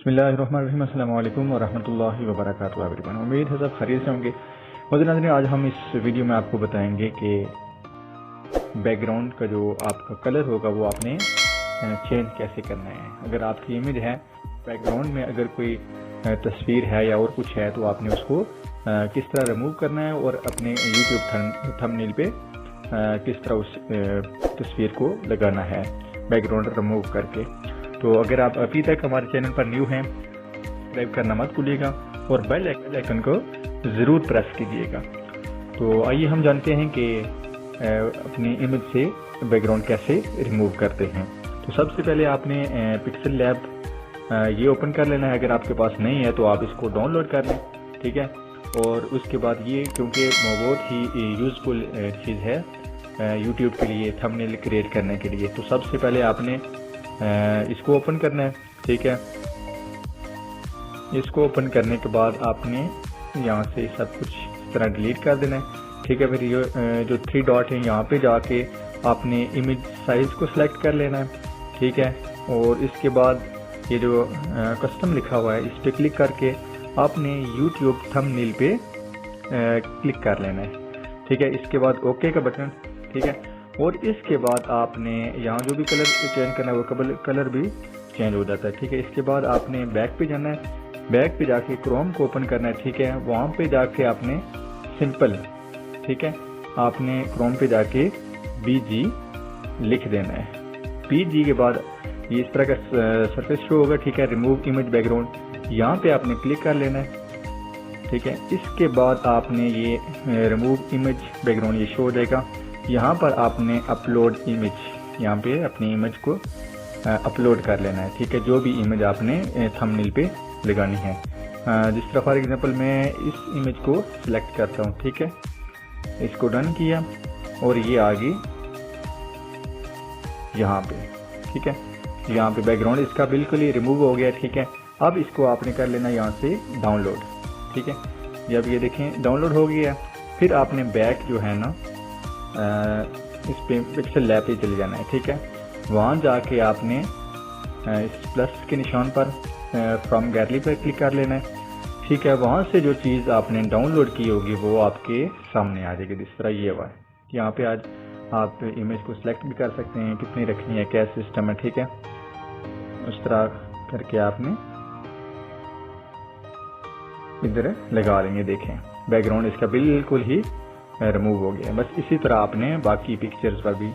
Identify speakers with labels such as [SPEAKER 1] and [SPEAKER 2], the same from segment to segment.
[SPEAKER 1] بسم اللہ الرحمن الرحیم، السلام علیکم ورحمۃ اللہ وبرکاتہ ایوریون۔ امید ہے سب خیریت سے ہوں گے۔ ناظرین، آج ہم اس ویڈیو میں آپ کو بتائیں گے کہ بیک گراؤنڈ کا جو آپ کا کلر ہوگا وہ آپ نے چینج کیسے کرنا ہے۔ اگر آپ کی امیج ہے، بیک گراؤنڈ میں اگر کوئی تصویر ہے یا اور کچھ ہے تو آپ نے اس کو کس طرح ریموو کرنا ہے اور اپنے یوٹیوب تھمبنیل پہ کس طرح اس تصویر کو لگانا ہے بیک گراؤنڈ ریموو کر کے۔ تو اگر آپ ابھی تک ہمارے چینل پر نیو ہیں، سبسکرائب کرنا مت بھولیے گا اور بیل آئیکن کو ضرور پریس کیجیے گا۔ تو آئیے ہم جانتے ہیں کہ اپنی امیج سے بیک گراؤنڈ کیسے ریموو کرتے ہیں۔ تو سب سے پہلے آپ نے پکسل لیب یہ اوپن کر لینا ہے۔ اگر آپ کے پاس نہیں ہے تو آپ اس کو ڈاؤن لوڈ کر لیں، ٹھیک ہے۔ اور اس کے بعد یہ کیونکہ بہت ہی یوزفل چیز ہے یوٹیوب کے لیے، تھمبنیل کریٹ کرنے کے لیے، تو سب سے پہلے آپ نے اس کو اوپن کرنا ہے، ٹھیک ہے۔ اس کو اوپن کرنے کے بعد آپ نے یہاں سے سب کچھ اس طرح ڈیلیٹ کر دینا ہے، ٹھیک ہے۔ پھر یہ جو 3 ڈاٹ ہیں یہاں پہ جا کے آپ نے امیج سائز کو سلیکٹ کر لینا ہے، ٹھیک ہے۔ اور اس کے بعد یہ جو کسٹم لکھا ہوا ہے اس پہ کلک کر کے آپ نے یوٹیوب تھمبنیل پہ کلک کر لینا ہے، ٹھیک ہے۔ اس کے بعد اوکے کا بٹن، ٹھیک ہے۔ اور اس کے بعد آپ نے یہاں جو بھی کلر چینج کرنا ہے وہ کلر بھی چینج ہو جاتا ہے، ٹھیک ہے۔ اس کے بعد آپ نے بیک پہ جانا ہے، بیک پہ جا کے کروم کو اوپن کرنا ہے، ٹھیک ہے۔ وہاں پہ جا کے آپ نے سمپل، ٹھیک ہے، آپ نے کروم پہ جا کے BG لکھ دینا ہے۔ BG کے بعد یہ اس طرح کا سرفیس شو ہوگا، ٹھیک ہے۔ ریموو امیج بیک گراؤنڈ یہاں پہ آپ نے کلک کر لینا ہے، ٹھیک ہے۔ اس کے بعد آپ نے یہ ریموو امیج بیک گراؤنڈ یہ شو ہو جائے گا۔ یہاں پر آپ نے اپلوڈ امیج، یہاں پہ اپنی امیج کو اپلوڈ کر لینا ہے، ٹھیک ہے۔ جو بھی امیج آپ نے تھمبنیل پہ لگانی ہے، جس طرح فار ایگزامپل میں اس امیج کو سلیکٹ کرتا ہوں، ٹھیک ہے۔ اس کو ڈن کیا اور یہ آگے یہاں پہ، ٹھیک ہے۔ یہاں پہ بیک گراؤنڈ اس کا بالکل ہی ریموو ہو گیا، ٹھیک ہے۔ اب اس کو آپ نے کر لینا یہاں سے ڈاؤن لوڈ، ٹھیک ہے۔ جب یہ دیکھیں ڈاؤن لوڈ ہو گیا، پھر آپ نے بیک جو ہے نا اس پہ پکسل لیب پہ چلے جانا ہے، ٹھیک ہے۔ وہاں جا کے آپ نے اس پلس کے نشان پر فرام گیلری پر کلک کر لینا ہے، ٹھیک ہے۔ وہاں سے جو چیز آپ نے ڈاؤن لوڈ کی ہوگی وہ آپ کے سامنے آ جائے گی، جس طرح یہ ہوا ہے۔ یہاں پہ آج آپ امیج کو سلیکٹ بھی کر سکتے ہیں، کتنی رکھنی ہے، کیا سسٹم ہے، ٹھیک ہے۔ اس طرح کر کے آپ نے ادھر لگا لیں گے، دیکھیں بیک گراؤنڈ اس کا بالکل ہی ریموو ہو گیا۔ بس اسی طرح آپ نے باقی پکچرز پر بھی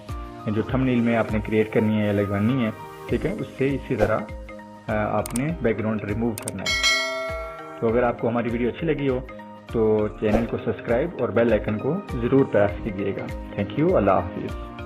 [SPEAKER 1] جو تھمبنیل میں آپ نے کریٹ کرنی ہے یا لگانی ہے، ٹھیک ہے، اس سے اسی طرح آپ نے بیک گراؤنڈ ریموو کرنا ہے۔ تو اگر آپ کو ہماری ویڈیو اچھی لگی ہو تو چینل کو سبسکرائب اور بیل آئیکن کو ضرور پریس کیجیے گا۔ تھینک یو، اللہ حافظ۔